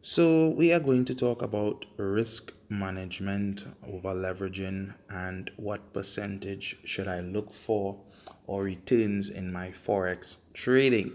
So we are going to talk about risk management, over leveraging, and what percentage should I look for or returns in my forex trading.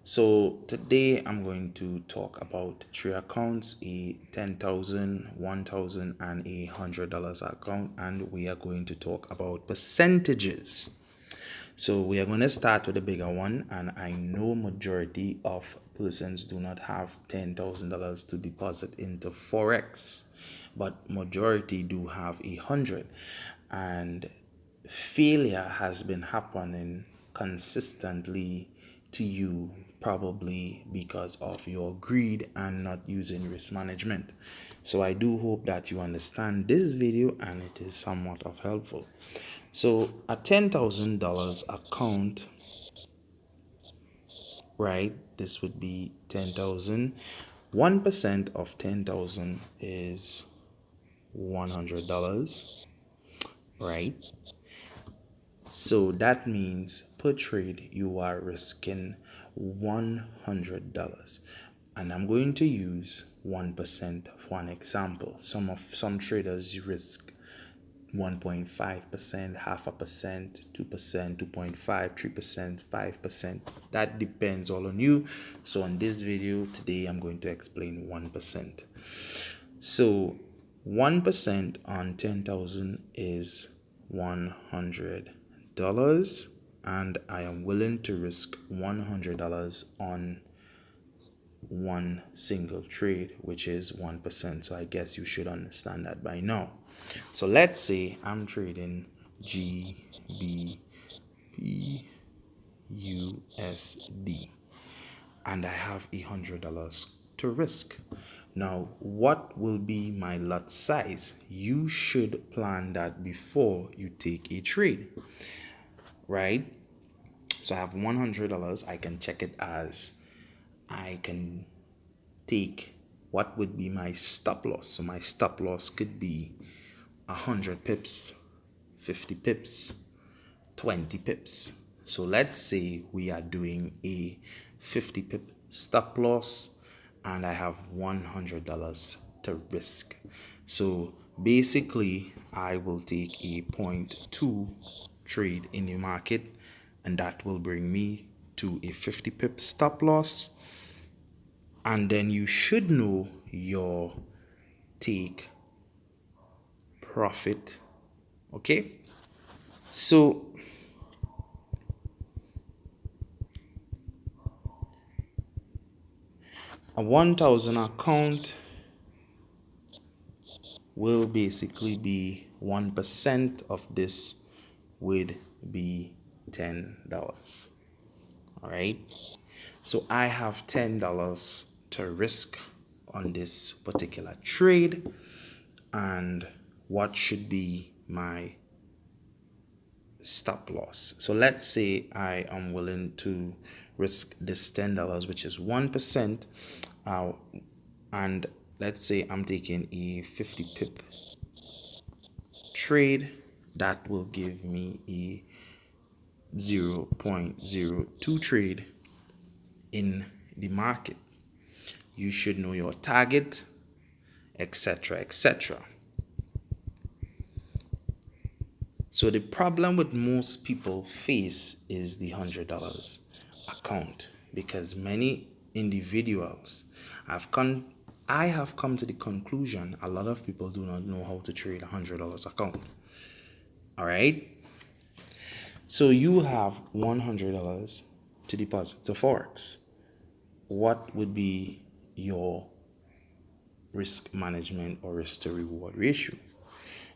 So today I'm going to talk about three accounts: a $10,000, $1,000, and a $100 account, and we are going to talk about percentages. So we are going to start with the bigger one, and I know majority of persons do not have $10,000 to deposit into forex, but majority do have 100, and failure has been happening consistently to you, probably because of your greed and not using risk management. So I do hope that you understand this video and it is somewhat of helpful. So a $10,000 account, right? This would be 10,000. 1% of 10,000 is $100, right? So that means per trade you are risking $100. And I'm going to use 1% for an example. Some traders risk 1.5%, half a percent, 2%, 2.5, 3%, 5%. That depends all on you. So on this video today, I'm going to explain 1%. So 1% on 10,000 is $100, and I am willing to risk $100 on one single trade, which is 1%. So I guess you should understand that by now. So let's say I'm trading GBP USD and I have $100 to risk. Now, what will be my lot size? You should plan that before you take a trade, right? So I have $100. I can check it as I can take what would be my stop loss. So my stop loss could be 100 pips, 50 pips, 20 pips. So let's say we are doing a 50 pip stop loss and I have $100 to risk. So basically I will take a 0.2 trade in the market, and that will bring me to a 50 pip stop loss. And then you should know your take profit. Okay, so a 1,000 account will basically be 1% of this would be $10. All right, so I have $10 to risk on this particular trade, and what should be my stop loss? So let's say I am willing to risk this $10, which is 1%, and let's say I'm taking a 50 pip trade. That will give me a 0.02 trade in the market. You should know your target, etc., etc. So the problem with most people face is the $100 account, because many individuals I have come to the conclusion a lot of people do not know how to trade $100 account. All right, so you have $100 to deposit to forex. What would be your risk management or risk to reward ratio?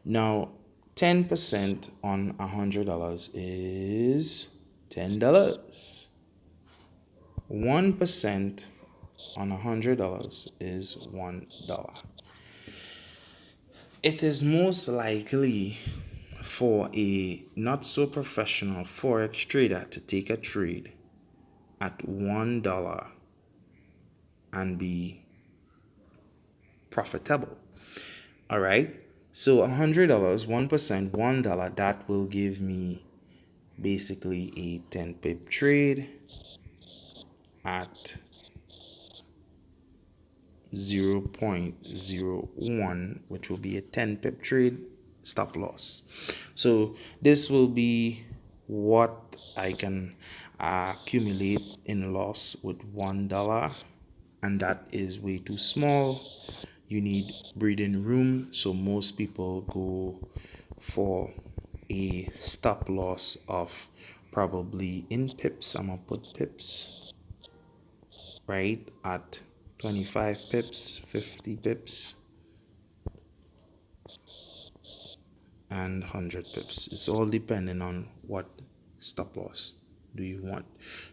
Now 10% on $100 is $10. 1% on $100 is $1. It is most likely for a not so professional forex trader to take a trade at $1 and be profitable. All right, so $100, 1%, $1, that will give me basically a 10 pip trade at 0.01, which will be a 10 pip trade stop loss. So this will be what I can accumulate in loss with $1, and that is way too small. You need breathing room, so most people go for a stop loss of probably in pips. I'm gonna put pips right at 25 pips, 50 pips, and 100 pips. It's all depending on what stop loss do you want,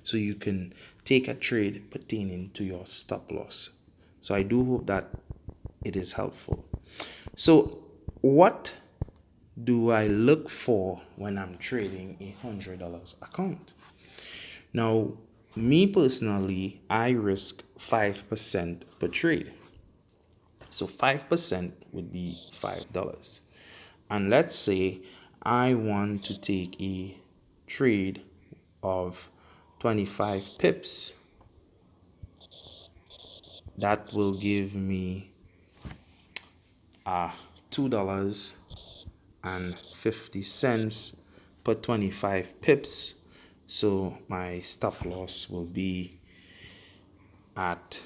so you can take a trade pertaining to your stop loss. So I do hope that it is helpful. So what do I look for when I'm trading $100 account? Now, me personally, I risk 5% per trade. So 5% would be $5. And let's say I want to take a trade of 25 pips. That will give me $2.50 per 25 pips. So my stop loss will be at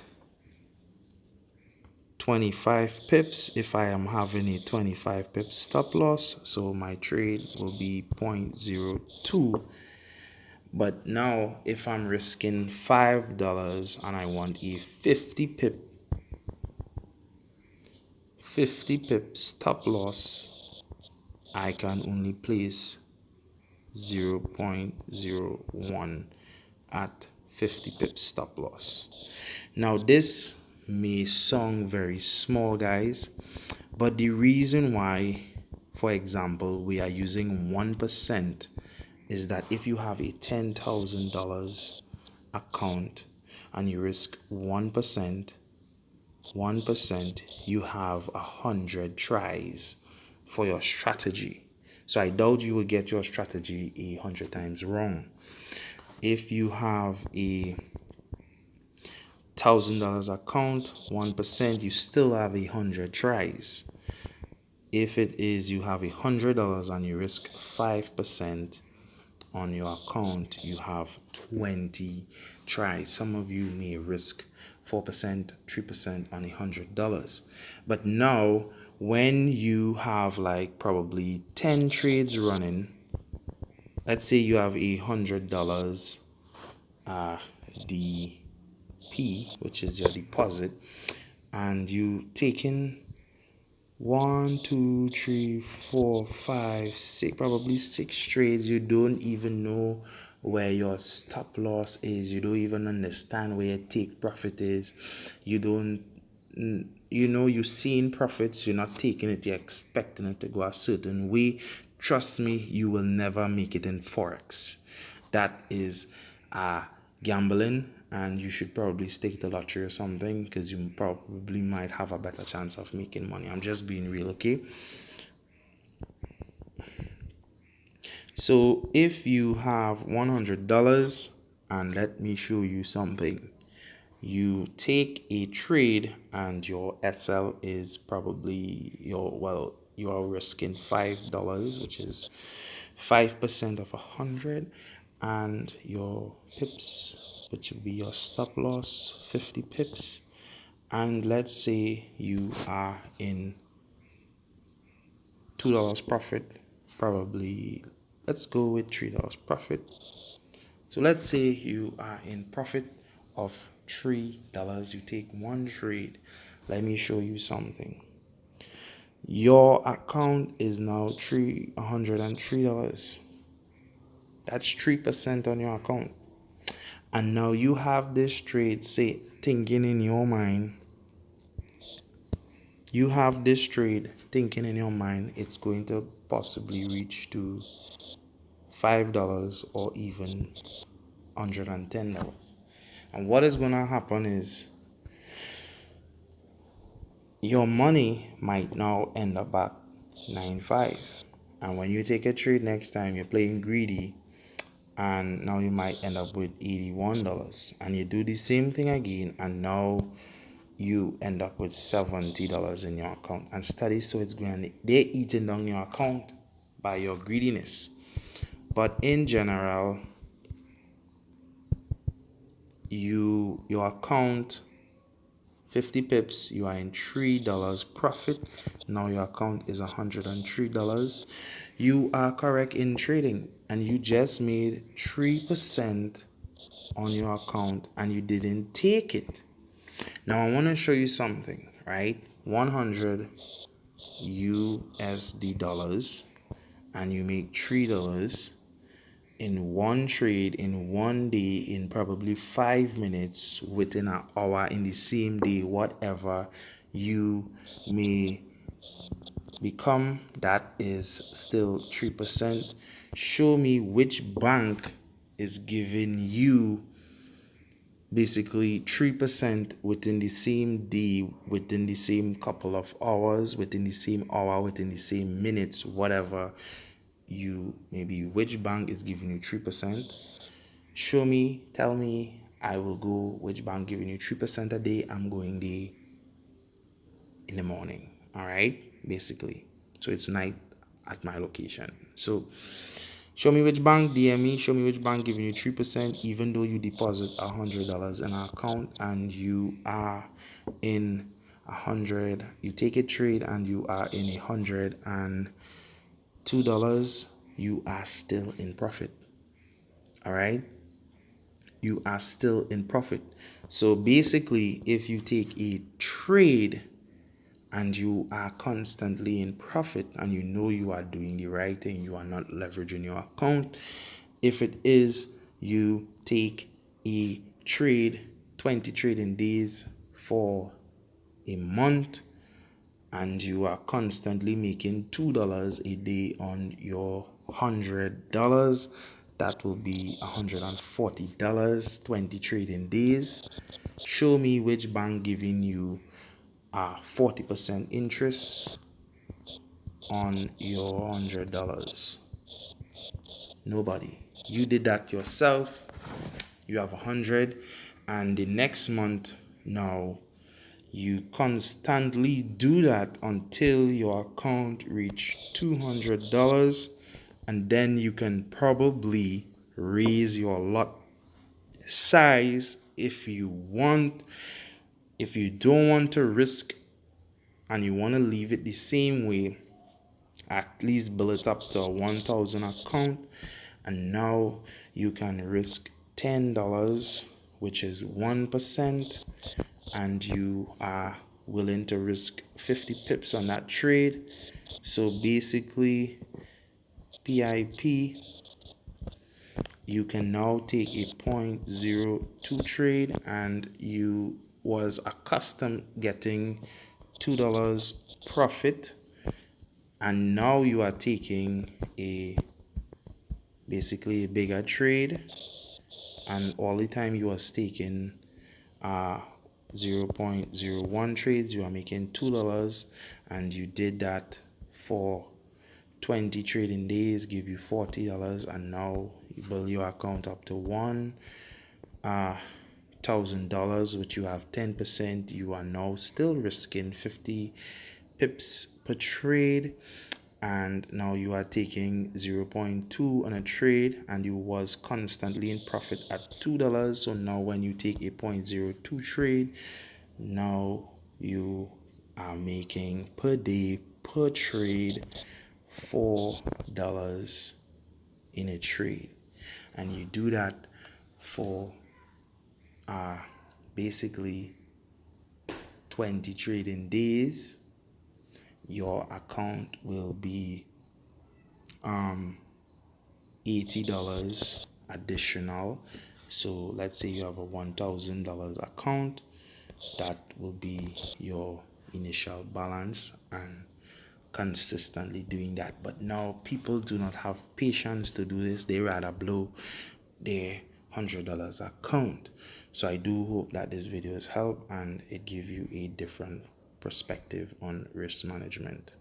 25 pips if I am having a 25 pips stop loss. So my trade will be 0.02. But now if I'm risking $5 and I want a 50 pip stop loss, I can only place 0.01 at 50 pips stop loss. Now this may sound very small, guys, but the reason why, for example, we are using 1% is that if you have a $10,000 account and you risk 1%, you have 100 tries for your strategy. So I doubt you will get your strategy 100 times wrong. If you have a $1,000 account, 1%, you still have 100 tries. If it is you have $100 and you risk 5% on your account, you have 20 tries. Some of you may risk 4%, 3% on $100. But now, when you have like probably 10 trades running, let's say you have $100 DP, which is your deposit, and you taking 1, 2, 3, 4, 5, 6, probably 6 trades. You don't even know where your stop loss is. You don't even understand where your take profit is. You don't, you're seeing profits, you're not taking it, you're expecting it to go a certain way. Trust me, you will never make it in Forex. That is gambling, and you should probably stake the lottery or something, because you probably might have a better chance of making money. I'm just being real, okay? So if you have $100, and let me show you something. You take a trade and your SL is probably you are risking $5, which is 5% of 100, and your pips, which will be your stop loss, 50 pips. And let's say you are in $2 profit, probably let's go with $3 profit. So let's say you are in profit of $3. You take one trade. Let me show you something. Your account is now $103. That's 3% on your account. And now you have this trade, say, thinking in your mind. You have this trade thinking in your mind it's going to possibly reach to $5 or even $110. And what is going to happen is your money might now end up at 95. And when you take a trade next time, you're playing greedy, and now you might end up with $81. And you do the same thing again, and now you end up with $70 in your account. And study, so it's going, they're eating down your account by your greediness. But in general, your account, 50 pips, you are in $3 profit. Now your account is $103. You are correct in trading, and you just made 3% on your account and you didn't take it. Now I want to show you something, right? 100 USD dollars, and you make $3 in one trade, in one day, in probably 5 minutes, within an hour, in the same day, whatever you may become, that is still 3%. Show me which bank is giving you basically 3% within the same day, within the same couple of hours, within the same hour, within the same minutes, whatever you maybe, which bank is giving you 3%. Show me, tell me, I will go which bank giving you 3% a day. I'm going there in the morning. All right, basically, so it's night at my location. So show me which bank, DM me, show me which bank giving you 3%, even though you deposit $100 in an account and you are in 100, you take a trade and you are in $102, you are still in profit. All right, you are still in profit. So basically, if you take a trade and you are constantly in profit and you know you are doing the right thing, you are not leveraging your account. If it is, you take a trade, 20 trading days for a month, and you are constantly making $2 a day on your $100, that will be $140, 20 trading days. Show me which bank giving you 40% interest on your $100. Nobody. You did that yourself. You have 100, and the next month, now you constantly do that until your account reach $200, and then you can probably raise your lot size if you want. If you don't want to risk and you want to leave it the same way, at least build it up to a 1,000 account, and now you can risk $10, which is 1%, and you are willing to risk 50 pips on that trade. So basically, PIP, you can now take a 0.02 trade, and you was accustomed getting $2 profit, and now you are taking a basically a bigger trade, and all the time you are taking 0.01 trades, you are making $2, and you did that for 20 trading days, give you $40, and now you build your account up to $1,000, which you have 10%. You are now still risking 50 pips per trade, and now you are taking 0.2 on a trade, and you was constantly in profit at $2. So now when you take a 0.02 trade, now you are making per day, per trade, $4 in a trade, and you do that for basically 20 trading days. Your account will be $80 additional. So let's say you have a $1,000 account, that will be your initial balance, and consistently doing that. But now people do not have patience to do this. They rather blow their $100 account. So I do hope that this video has helped and it gives you a different perspective on risk management.